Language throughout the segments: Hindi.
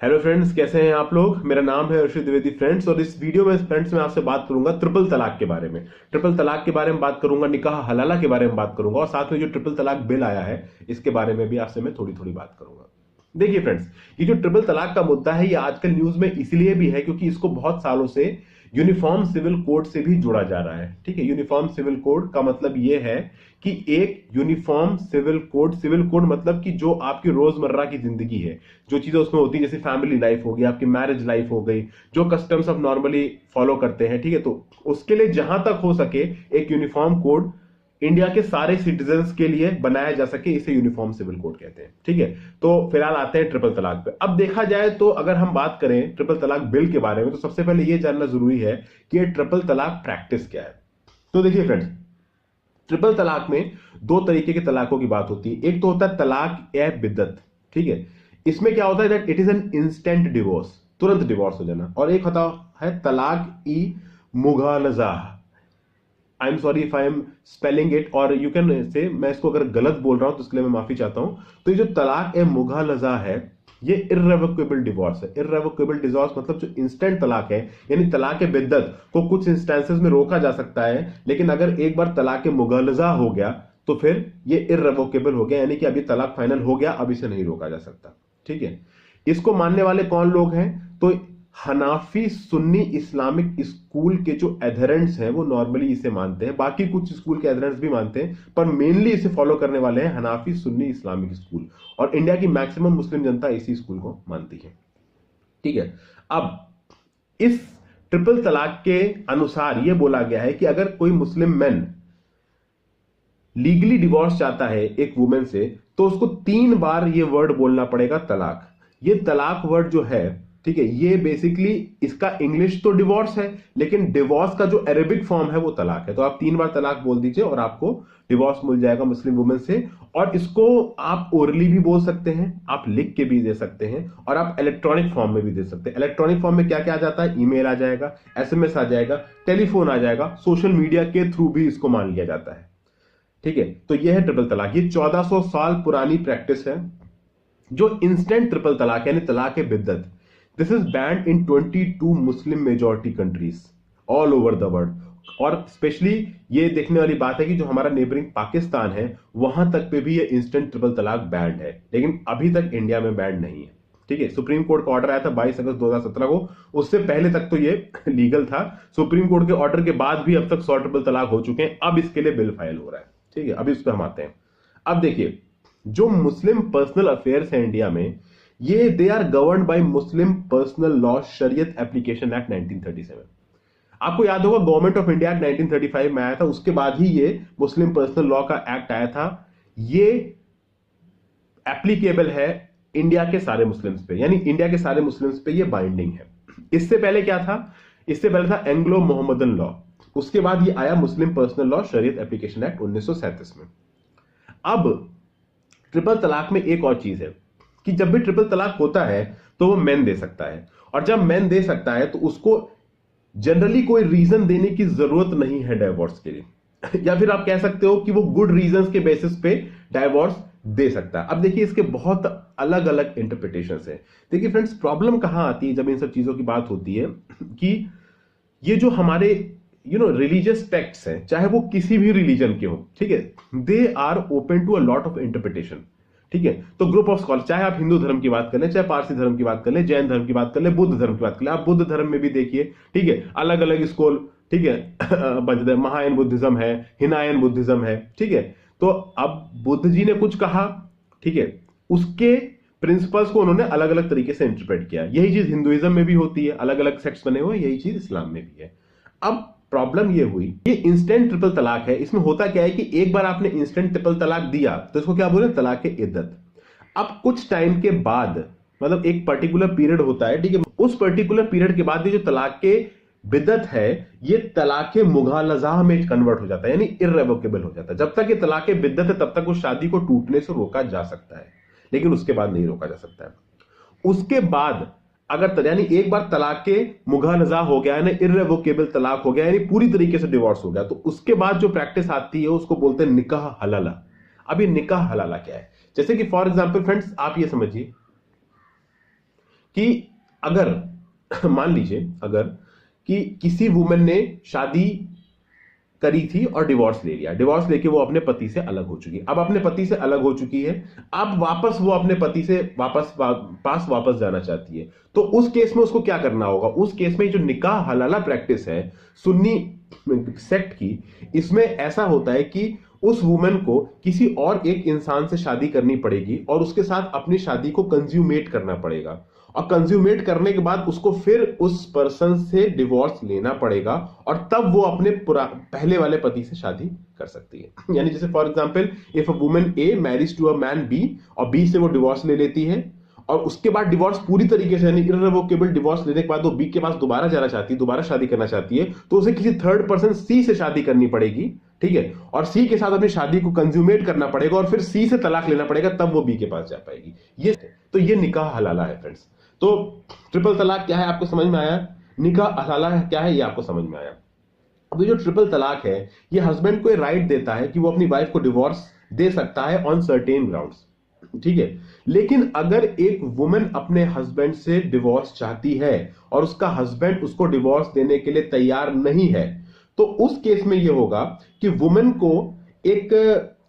हेलो फ्रेंड्स, कैसे हैं आप लोग। मेरा नाम है अर्षित द्विवेदी फ्रेंड्स, और इस वीडियो में फ्रेंड्स मैं आपसे बात करूंगा ट्रिपल तलाक के बारे में। ट्रिपल तलाक के बारे में बात करूंगा, निकाह हलाला के बारे में बात करूंगा, और साथ में जो ट्रिपल तलाक बिल आया है इसके बारे में भी आपसे मैं थोड़ी थोड़ी बात करूंगा। देखिए फ्रेंड्स, ये जो ट्रिपल तलाक का मुद्दा है ये आजकल न्यूज में इसलिए भी है क्योंकि इसको बहुत सालों से यूनिफॉर्म सिविल कोड से भी जोड़ा जा रहा है। ठीक है, यूनिफॉर्म सिविल कोड का मतलब ये है कि एक यूनिफॉर्म सिविल कोड मतलब कि जो आपकी रोजमर्रा की जिंदगी है, जो चीजें उसमें होती है, जैसे फैमिली लाइफ हो गई, आपकी मैरिज लाइफ हो गई, जो कस्टम्स आप नॉर्मली फॉलो करते हैं, ठीक है, तो उसके लिए जहां तक हो सके एक यूनिफॉर्म कोड इंडिया के सारे सिटीजन्स के लिए बनाया जा सके, इसे यूनिफॉर्म सिविल कोड कहते हैं। ठीक है, तो फिलहाल आते हैं ट्रिपल तलाक पे। अब देखा जाए तो अगर हम बात करें ट्रिपल तलाक बिल के बारे में तो सबसे पहले यह जानना जरूरी है कि ये ट्रिपल तलाक प्रैक्टिस क्या है। तो देखिए फ्रेंड्स, ट्रिपल तलाक में दो तरीके के तलाकों की बात होती है। एक तो होता है तलाक ए बिद्दत। ठीक है, इसमें क्या होता है that it is an instant divorce, तुरंत डिवोर्स हो जाना। और एक होता है तलाक ई मुगालजा। I am sorry if I am spelling it, और यू कैन से, मैं इसको अगर गलत बोल रहा हूं तो इसके लिए मैं माफी चाहता हूं। तो ये जो तलाक ए मुगालजा है ये इर्रेवोकेबल डिवोर्स है। इर्रेवोकेबल डिवोर्स मतलब जो इंस्टेंट तलाक है, यानी तलाक ए बिद्दत को कुछ इंस्टेंसेस में रोका जा सकता है, लेकिन अगर एक बार तलाक ए मुगालजा हो गया तो फिर ये इर्रेवोकेबल हो गया, यानी कि अभी तलाक फाइनल हो गया, अब इसे नहीं रोका जा सकता। ठीक है, इसको मानने वाले कौन लोग हैं? तो हनाफी सुन्नी इस्लामिक स्कूल के जो एडहेरेंट्स हैं वो नॉर्मली इसे मानते हैं। बाकी कुछ स्कूल के एडहेरेंट्स भी मानते हैं, पर मेनली इसे फॉलो करने वाले हैं हनाफी सुन्नी इस्लामिक स्कूल, और इंडिया की मैक्सिमम मुस्लिम जनता इसी स्कूल को मानती है। ठीक है, अब इस ट्रिपल तलाक के अनुसार यह बोला गया है कि अगर कोई मुस्लिम मैन लीगली डिवोर्स चाहता है एक वुमेन से, तो उसको 3 बार ये वर्ड बोलना पड़ेगा तलाक। ये तलाक वर्ड जो है, ठीक है, ये बेसिकली इसका इंग्लिश तो डिवोर्स है, लेकिन डिवोर्स का जो अरेबिक फॉर्म है वो तलाक है। तो आप 3 बार तलाक बोल दीजिए और आपको डिवोर्स मिल जाएगा मुस्लिम वुमेन से। और इसको आप ओरली भी बोल सकते हैं, आप लिख के भी दे सकते हैं, और आप इलेक्ट्रॉनिक फॉर्म में भी दे सकते हैं। इलेक्ट्रॉनिक फॉर्म में क्या क्या आ जाता है? ईमेल आ जाएगा, एसएमएस आ जाएगा, टेलीफोन आ जाएगा, सोशल मीडिया के थ्रू भी इसको मान लिया जाता है। ठीक है, तो यह है ट्रिपल तलाक। ये 1400 साल पुरानी प्रैक्टिस है। जो इंस्टेंट ट्रिपल तलाक यानी तलाक बिद्दत, this is banned in 22 Muslim majority countries all over the world. और स्पेशली ये देखने वाली बात है कि जो हमारा नेबरिंग पाकिस्तान है वहां तक पे भी ये इंस्टेंट ट्रिपल तलाक बैंड है, लेकिन अभी तक इंडिया में बैंड नहीं है। ठीक है, सुप्रीम कोर्ट का ऑर्डर आया था 22 अगस्त 2017 को, उससे पहले तक तो ये लीगल था। सुप्रीम कोर्ट के ऑर्डर के बाद भी अब तक 100 ट्रिपल तलाक हो चुके हैं। अब इसके लिए बिल फाइल हो रहा है। ठीक है, अभी उस पर हम आते हैं। अब देखिए, जो मुस्लिम पर्सनल अफेयर्स है इंडिया में, ये they are govern by Muslim personal law Shariat application act 1937। आपको याद होगा गवर्नमेंट ऑफ इंडिया एक्ट 1935 में आया था, उसके बाद ही ये मुस्लिम पर्सनल लॉ का एक्ट आया था। ये एप्लीकेबल है इंडिया के सारे मुस्लिम्स पे, यानी इंडिया के सारे मुस्लिम्स पे ये बाइंडिंग है। इससे पहले क्या था? इससे पहले था एंग्लो मोहम्मदन लॉ, उसके बाद ये आया मुस्लिम personal law Shariat application act 1937 में। अब ट्रिपल तलाक में एक और चीज है कि जब भी ट्रिपल तलाक होता है तो वो मैन दे सकता है, और जब मैन दे सकता है तो उसको जनरली कोई रीजन देने की जरूरत नहीं है डाइवोर्स के लिए या फिर आप कह सकते हो कि वो गुड रीजंस के बेसिस पे डाइवोर्स दे सकता है। अब देखिए, इसके बहुत अलग अलग इंटरप्रिटेशन है। देखिए फ्रेंड्स, प्रॉब्लम कहां आती है जब इन सब चीजों की बात होती है कि ये जो हमारे रिलीजियस टेक्स्ट हैं, चाहे वो किसी भी रिलीजन के हो, ठीक है, they are open to a lot of interpretation. ठीक है, तो ग्रुप ऑफ स्कॉलर, चाहे आप हिंदू धर्म की बात कर लें, चाहे पारसी धर्म की बात कर लें, जैन धर्म की बात कर लें, बुद्ध धर्म की बात कर लें, आप बुद्ध धर्म में भी देखिए, ठीक है, अलग अलग स्कूल, ठीक है, महायान बुद्धिज्म है, हिनायन बुद्धिज्म है। ठीक है, तो अब बुद्ध जी ने कुछ कहा, ठीक है, उसके प्रिंसिपल्स को उन्होंने अलग अलग तरीके से इंटरप्रेट किया। यही चीज हिंदुइज्म में भी होती है, अलग अलग सेक्ट्स बने हुए, यही चीज इस्लाम में भी है। अब प्रॉब्लम ये हुई, ये इंस्टेंट ट्रिपल तलाक है। इसमें होता क्या है कि एक बार आपने इंस्टेंट ट्रिपल तलाक दिया तो इसको क्या बोले? तलाक के इद्दत। अब कुछ टाइम के बाद, मतलब एक पर्टिकुलर पीरियड होता है, ठीक है, उस पर्टिकुलर पीरियड के बाद ये जो तलाक के बिद्दत है ये तलाक मुगालजा में कन्वर्ट हो जाता है, यानी इर्रेवोकेबल हो जाता है। जब तक ये तलाक बिद्दत है तब तक उस शादी को टूटने से रोका जा सकता है, लेकिन उसके बाद नहीं रोका जा सकता है। उसके बाद अगर यानी एक बार तलाक के मुगालजा हो गया, यानी इर्रेवोकेबल तलाक हो गया, यानी पूरी तरीके से डिवोर्स हो गया, तो उसके बाद जो प्रैक्टिस आती है उसको बोलते हैं निकाह हलाला। अब ये निकाह हलाला क्या है? जैसे कि फॉर एग्जांपल फ्रेंड्स, आप ये समझिए कि अगर मान लीजिए अगर कि किसी वुमेन ने शादी करी थी और डिवोर्स ले लिया, डिवोर्स लेके वो अपने पति से अलग हो चुकी, अब अपने पति से अलग हो चुकी है, अब वापस वो अपने पति से पास वापस जाना चाहती है, तो उस केस में उसको क्या करना होगा? उस केस में जो निकाह हलाला प्रैक्टिस है सुन्नी सेक्ट की, इसमें ऐसा होता है कि उस वुमेन को किसी और एक इंसान से शादी करनी पड़ेगी और उसके साथ अपनी शादी को कंज्यूमेट करना पड़ेगा, और कंज्यूमेट करने के बाद उसको फिर उस पर्सन से डिवोर्स लेना पड़ेगा और तब वो अपने पहले वाले पति से शादी कर सकती है। यानी जैसे for example if a woman A marriage to a man B और बी से वो डिवोर्स ले लेती है और उसके बाद डिवोर्स पूरी तरीके से यानी इररिवोकेबल डिवोर्स लेने के बाद वो बी के पास दोबारा जाना चाहती है, दोबारा शादी करना चाहती है, तो उसे किसी थर्ड पर्सन सी से शादी करनी पड़ेगी, ठीक है, और सी के साथ अपनी शादी को कंज्यूमेट करना पड़ेगा और फिर सी से तलाक लेना पड़ेगा, तब वो बी के पास जा पाएगी। ये निकाह हलाला है फ्रेंड्स। तो ट्रिपल तलाक क्या है आपको समझ में आया? निकाह हलाला क्या है ये आपको समझ में आया? अब ये जो ट्रिपल तलाक है ये हस्बैंड को राइट देता है कि वो अपनी वाइफ को डिवोर्स दे सकता है ऑन सर्टेन ग्राउंड्स, ठीक है। लेकिन अगर एक वुमन अपने हस्बैंड से डिवोर्स चाहती है और उसका हस्बैंड उसको डिवोर्स देने के लिए तैयार नहीं है, तो उस केस में यह होगा कि वुमन को एक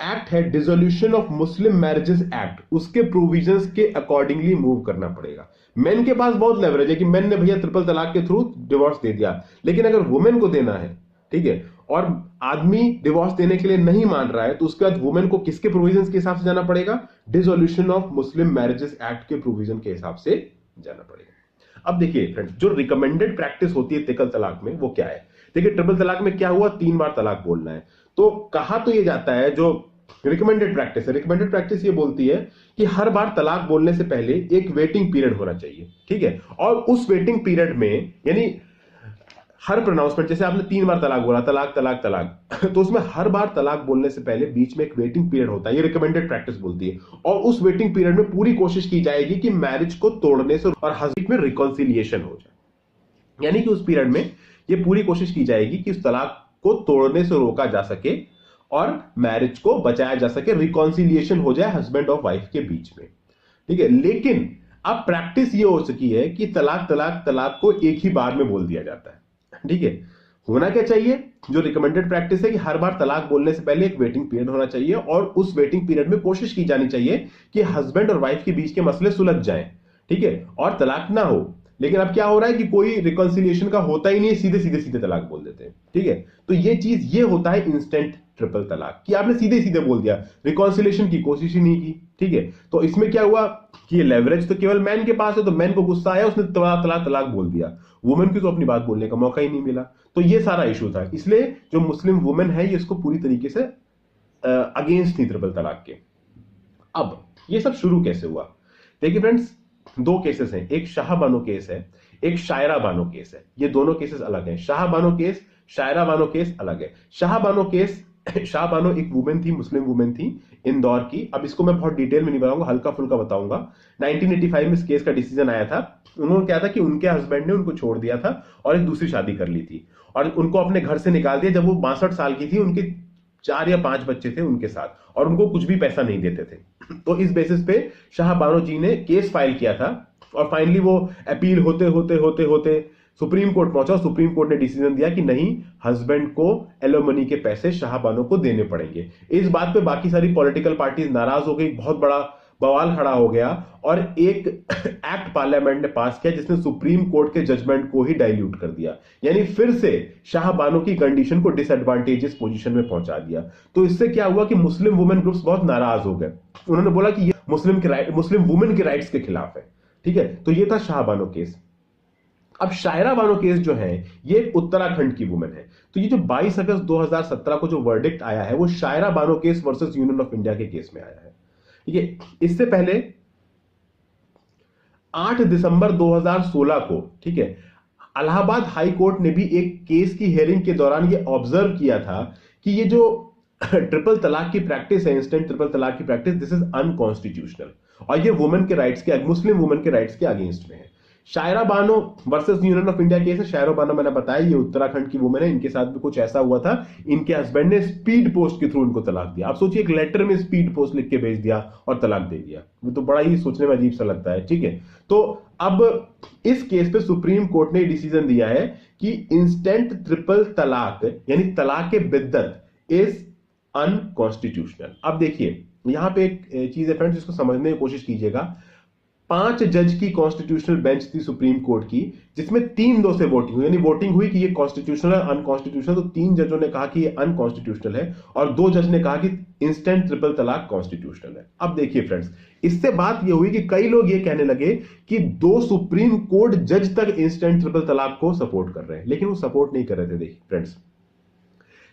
एक्ट है dissolution of Muslim marriages act, उसके प्रोविजंस के अकॉर्डिंगली मूव करना पड़ेगा। मेन के पास बहुत लेवरेज है कि मेन ने भैया ट्रिपल तलाक के थ्रू डिवोर्स दे दिया, लेकिन अगर वुमेन को देना है, ठीक है, और आदमी डिवोर्स देने के लिए नहीं मान रहा है, तो उसके बाद वुमेन को किसके प्रोविजंस के हिसाब से जाना पड़ेगा? Dissolution of Muslim marriages act के प्रोविजन के हिसाब से जाना पड़ेगा। अब देखिए फ्रेंड्स, जो रिकमेंडेड प्रैक्टिस होती है ट्रिपल तलाक में वो क्या है? देखिए ट्रिपल तलाक में क्या हुआ, 3 बार तलाक बोलना है। तो कहा तो ये जाता है जो रिकमेंडेड प्रैक्टिस है, रिकमेंडेड प्रैक्टिस ये बोलती है कि हर बार तलाक बोलने से पहले एक वेटिंग पीरियड होना चाहिए, ठीक है, और उस वेटिंग पीरियड में यानी हर प्रोनाउंसमेंट, जैसे आपने 3 बार तलाक बोला, तलाक तलाक तलाक, तो उसमें हर बार तलाक बोलने से पहले बीच में एक वेटिंग पीरियड होता है, ये रिकमेंडेड प्रैक्टिस बोलती है। और उस वेटिंग पीरियड में पूरी कोशिश की जाएगी कि मैरिज को तोड़ने से और हस्बैंड में रिकॉन्सिलिएशन हो जाए, यानी कि उस पीरियड में ये पूरी कोशिश की जाएगी कि उस तलाक को तोड़ने से रोका जा सके और मैरिज को बचाया जा सके, रिकॉन्सिलिएशन हो जाए हस्बैंड और वाइफ के बीच में, ठीक है। लेकिन अब प्रैक्टिस ये हो सकी है कि तलाक तलाक तलाक को एक ही बार में बोल दिया जाता है, ठीक है। होना क्या चाहिए? जो रिकमेंडेड प्रैक्टिस है कि हर बार तलाक बोलने से पहले एक वेटिंग पीरियड होना चाहिए और उस वेटिंग पीरियड में कोशिश की जानी चाहिए कि हस्बैंड और वाइफ के बीच के मसले सुलझ जाएं, ठीक है, और तलाक ना हो। लेकिन अब क्या हो रहा है कि कोई रिकॉन्सिलिएशन का होता ही नहीं है, सीधे तलाक बोल देते हैं, ठीक है। तो ये चीज ये होता है इंस्टेंट ट्रिपल तलाक कि आपने सीधे बोल दिया, रिकॉन्सिलिएशन की कोशिश ही नहीं की, ठीक है। तो इसमें क्या हुआ कि ये लेवरेज तो केवल मैन के पास है, तो मैन को गुस्सा आया, उसने तलाक बोल दिया, वुमेन को तो अपनी बात बोलने का मौका ही नहीं मिला। तो ये सारा इशू था, इसलिए जो मुस्लिम वुमेन है ये इसको पूरी तरीके से अगेंस्ट थी ट्रिपल तलाक के। अब ये सब शुरू कैसे हुआ? देखिए फ्रेंड्स, 2 केसेस हैं, एक शाह बानो केस है, एक शायरा बानो केस है। ये दोनों केसेस अलग हैं। शाह बानो केस, शायरा बानो केस अलग है। शाह बानो केस, शाह बानो एक वुमेन थी, मुस्लिम वुमेन थी इंदौर की। अब इसको मैं बहुत डिटेल में नहीं बताऊंगा, हल्का फुल्का बताऊंगा। 1985 में इस केस का डिसीजन आया था। उन्होंने क्या था कि उनके हस्बैंड ने उनको छोड़ दिया था और एक दूसरी शादी कर ली थी और उनको अपने घर से निकाल दिया जब वो 62 साल की थी। उनके 4 या 5 बच्चे थे उनके साथ और उनको कुछ भी पैसा नहीं देते थे। तो इस बेसिस पे शाह बानो जी ने केस फाइल किया था और फाइनली वो अपील होते होते होते होते सुप्रीम कोर्ट पहुंचा। सुप्रीम कोर्ट ने डिसीजन दिया कि नहीं, हस्बैंड को एलोमनी के पैसे शाह बानो को देने पड़ेंगे। इस बात पे बाकी सारी पॉलिटिकल पार्टीज नाराज हो गई, बहुत बड़ा बवाल खड़ा हो गया और एक एक्ट पार्लियामेंट ने पास किया जिसने सुप्रीम कोर्ट के जजमेंट को ही डाइल्यूट कर दिया, यानी फिर से शाह बानो की कंडीशन को डिसएडवांटेजेस पोजीशन में पहुंचा दिया। तो इससे क्या हुआ कि मुस्लिम वुमेन ग्रुप्स बहुत नाराज हो गए। उन्होंने बोला कि ये मुस्लिम वुमेन के राइट्स के खिलाफ है, ठीक है। तो ये था शाह बानो केस। अब शायरा बानो केस जो है ये उत्तराखंड की वुमेन है। तो ये जो 22 अगस्त 2017 को जो वर्डिक्ट आया है वो Shayara Bano case versus Union of India के केस में आया है, ठीक है। इससे पहले 8 दिसंबर 2016 को, ठीक है, इलाहाबाद हाई कोर्ट ने भी एक केस की हियरिंग के दौरान ये ऑब्जर्व किया था कि ये जो ट्रिपल तलाक की प्रैक्टिस है, इंस्टेंट ट्रिपल तलाक की प्रैक्टिस, दिस इज अनकॉन्स्टिट्यूशनल और ये वुमेन के राइट्स के, मुस्लिम वुमेन के राइट्स के अगेंस्ट में है। Shayara Bano versus Union of India case है। शायरा बानो मैंने बताया ये उत्तराखंड की वुमेन है, इनके साथ भी कुछ ऐसा हुआ था, इनके हस्बैंड ने स्पीड पोस्ट के थ्रू इनको तलाक दिया। आप सोचिए एक लेटर में स्पीड पोस्ट लिख के भेज दिया और तलाक दे दिया, वो तो बड़ा ही सोचने में अजीब सा लगता है। ठीक है, तो अब इस केस पे सुप्रीम कोर्ट ने डिसीजन दिया है कि इंस्टेंट ट्रिपल तलाक यानी तलाक बिद्दत इज अनकॉन्स्टिट्यूशनल। अब देखिए यहां पे एक चीज है फ्रेंड्स, इसको समझने की कोशिश कीजिएगा। 5 जज की कॉन्स्टिट्यूशनल बेंच थी सुप्रीम कोर्ट की, जिसमें 3-2 से वोटिंग हुई, यानी वोटिंग हुई कि ये कॉन्स्टिट्यूशनल है अनकॉन्स्टिट्यूशनल। तो 3 जजों ने कहा कि ये अनकॉन्स्टिट्यूशनल है और 2 जज ने कहा कि इंस्टेंट ट्रिपल तलाक कॉन्स्टिट्यूशनल है। अब देखिए फ्रेंड्स, इससे बात ये हुई कि कई लोग ये कहने लगे कि 2 सुप्रीम कोर्ट जज तक इंस्टेंट ट्रिपल तलाक को सपोर्ट कर रहे हैं, लेकिन वो सपोर्ट नहीं कर रहे थे। देखिए फ्रेंड्स,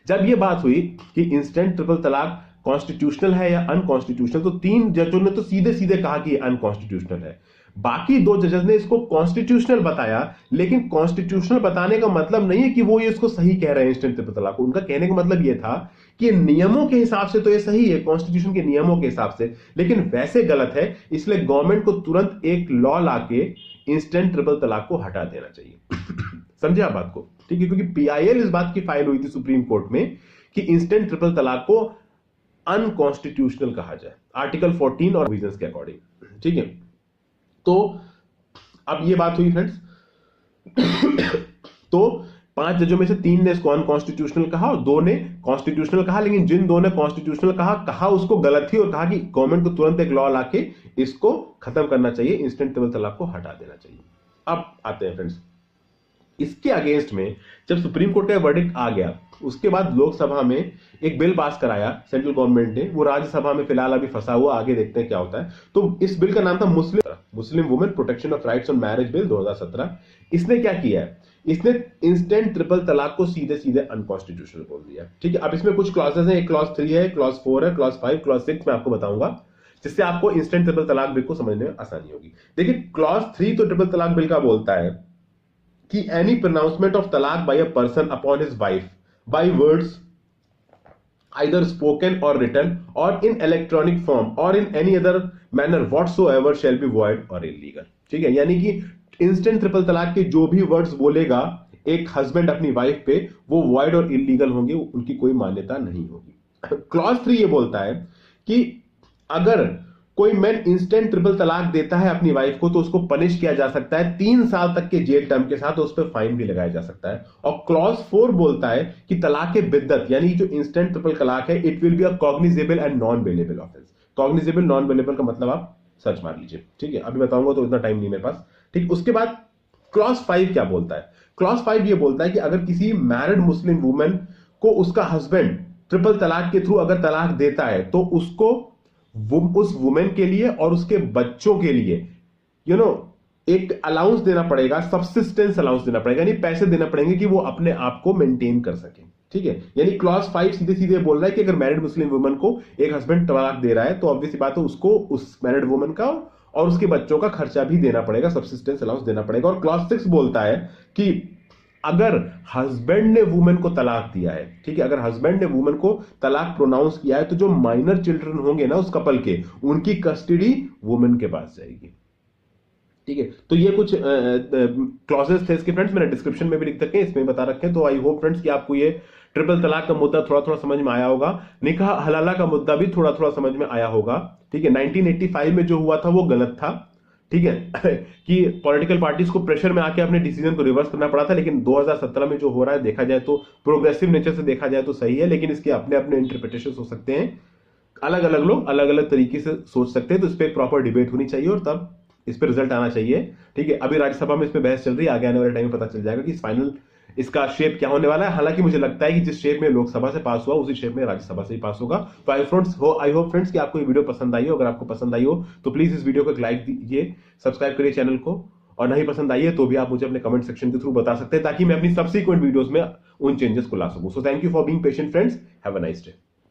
जब ये बात हुई कि इंस्टेंट ट्रिपल तलाक कॉन्स्टिट्यूशनल है या अनकॉन्स्टिट्यूशनल, तो 3 जजों ने तो सीधे सीधे कहा कि अनकॉन्स्टिट्यूशनल है। बाकी 2 जजेस ने इसको कॉन्स्टिट्यूशनल बताया, लेकिन कॉन्स्टिट्यूशनल बताने का मतलब नहीं है कि वो ये इसको सही कह रहे हैं इंस्टेंट ट्रिपल तलाक। उनका कहने का मतलब ये था कि नियमों के हिसाब से तो ये सही है, कॉन्स्टिट्यूशन के नियमों के हिसाब से, लेकिन वैसे गलत है, इसलिए गवर्नमेंट को तुरंत एक लॉ लाके इंस्टेंट ट्रिपल तलाक को हटा देना चाहिए। समझे आप बात को? ठीक है, क्योंकि पीआईएल इस बात की फाइल हुई थी सुप्रीम कोर्ट में कि इंस्टेंट ट्रिपल तलाक को अनकॉन्स्टिट्यूशनल कहा जाए आर्टिकल 14 और प्रोविजंस के अकॉर्डिंग। ठीक है, तो अब ये बात हुई फ्रेंड्स। तो 5 जजों में से 3 ने इसको अनकॉन्स्टिट्यूशनल कहा और 2 ने कॉन्स्टिट्यूशनल कहा, लेकिन जिन 2 ने कॉन्स्टिट्यूशनल कहा उसको गलत थी और कहा कि गवर्नमेंट को तुरंत एक लॉ लाके इसको खत्म करना चाहिए, इंस्टेंट ट्रिपल तलाक को हटा देना चाहिए। अब आते हैं फ्रेंड्स, इसके अगेंस्ट में जब सुप्रीम कोर्ट का वर्डिक्ट आ गया, उसके बाद लोकसभा में एक बिल पास कराया सेंट्रल गवर्नमेंट ने, वो राज्यसभा में फिलहाल अभी फंसा हुआ, आगे देखते हैं क्या होता है। तो इस बिल का नाम था Muslim women protection of rights on marriage bill 2017। इसने क्या किया है, इसने इंस्टेंट ट्रिपल तलाक को सीधे सीधे अनकॉन्स्टिट्यूशनल बोल दिया। ठीक है, अब इसमें कुछ क्लॉजेस हैं, एक क्लॉज 3 है, क्लॉज 4 है, क्लॉज 5, क्लॉज 6 मैं आपको बताऊंगा, जिससे आपको इंस्टेंट ट्रिपल तलाक बिल को समझने में आसानी होगी। देखिए क्लॉज 3 तो ट्रिपल तलाक बिल का बोलता है कि any pronouncement of talaq by a person upon his wife by words either spoken or written or in electronic form or in any other manner whatsoever shall be void or illegal। ठीक है, यानी कि इंस्टेंट ट्रिपल तलाक के जो भी वर्ड्स बोलेगा एक हस्बैंड अपनी वाइफ पे, वो वॉइड और इलीगल होंगे, उनकी कोई मान्यता नहीं होगी। क्लॉज 3 ये बोलता है कि अगर कोई मैन इंस्टेंट ट्रिपल तलाक देता है अपनी वाइफ को तो उसको पनिश किया जा सकता है 3 साल तक के जेल टर्म के साथ, उस पर फाइन भी लगाया जा सकता है। और क्लॉज 4 बोलता है कि तलाक बिद्दत यानी जो इंस्टेंट ट्रिपल तलाक है, it will be a cognizable and non bailable offence. Cognizable non bailable का मतलब आप सर्च मार लीजिए। ठीक है, अभी बताऊंगा तो इतना टाइम नहीं मेरे पास। ठीक, उसके बाद क्लॉज 5 क्या बोलता है? क्लॉज 5 ये बोलता है कि अगर किसी मैरिड मुस्लिम वुमेन को उसका हस्बैंड ट्रिपल तलाक के थ्रू अगर तलाक देता है तो उसको उस वुमेन के लिए और उसके बच्चों के लिए एक अलाउंस देना पड़ेगा, सब्सिस्टेंस अलाउंस देना पड़ेगा, यानी पैसे देना पड़ेंगे कि वो अपने आप को मेंटेन कर सके। ठीक है, यानी क्लॉज 5 सीधे सीधे बोल रहा है कि अगर मैरिड मुस्लिम वुमन को एक हस्बैंड तलाक दे रहा है तो ऑब्वियस बात है उसको उस मैरिड वुमन का और उसके बच्चों का खर्चा भी देना पड़ेगा, सब्सिस्टेंस अलाउंस देना पड़ेगा। और क्लॉज 6 बोलता है कि अगर हस्बैंड ने वुमेन को तलाक दिया है, ठीक है, अगर हस्बैंड ने वुमेन को तलाक प्रोनाउंस किया है तो जो माइनर चिल्ड्रन होंगे ना उस कपल के, उनकी कस्टडी वुमेन के पास जाएगी। ठीक है, तो ये कुछ क्लॉजेस थे इसके फ्रेंड्स, मैंने डिस्क्रिप्शन में भी लिख रखे हैं, इसमें बता रखे हैं। तो आई होप फ्रेंड्स कि आपको ये ट्रिपल तलाक का मुद्दा थोड़ा थोड़ा समझ में आया होगा, निकाह हलाला का मुद्दा भी थोड़ा थोड़ा समझ में आया होगा। ठीक है, 1985 में जो हुआ था वो गलत था। ठीक है कि पॉलिटिकल पार्टीज को प्रेशर में आके अपने डिसीजन को रिवर्स करना पड़ा था, लेकिन 2017 में जो हो रहा है देखा जाए तो प्रोग्रेसिव नेचर से देखा जाए तो सही है, लेकिन इसके अपने अपने इंटरप्रिटेशन हो सकते हैं, अलग अलग लोग अलग अलग तरीके से सोच सकते हैं। तो इस पर प्रॉपर डिबेट होनी चाहिए और तब इस पर रिजल्ट आना चाहिए। ठीक है, अभी राज्यसभा में इस पर बहस चल रही है, आगे आने वाले टाइम में पता चल जाएगा कि फाइनल इसका शेप क्या होने वाला है। हालांकि मुझे लगता है कि जिस शेप में लोकसभा से पास हुआ उसी शेप में राज्यसभा से ही पास होगा। तो आई होप फ्रेंड्स कि आपको ये वीडियो पसंद आई हो। अगर आपको पसंद आई हो तो प्लीज इस वीडियो को एक लाइक दीजिए, सब्सक्राइब करिए चैनल को, और नहीं पसंद आई है तो भी आप मुझे अपने कमेंट सेक्शन के थ्रू बता सकते हैं ताकि मैं अपनी सब्सिक्वेंट वीडियोस में उन चेंजेस को ला सकूं। So thank you for being patient friends, have a nice day.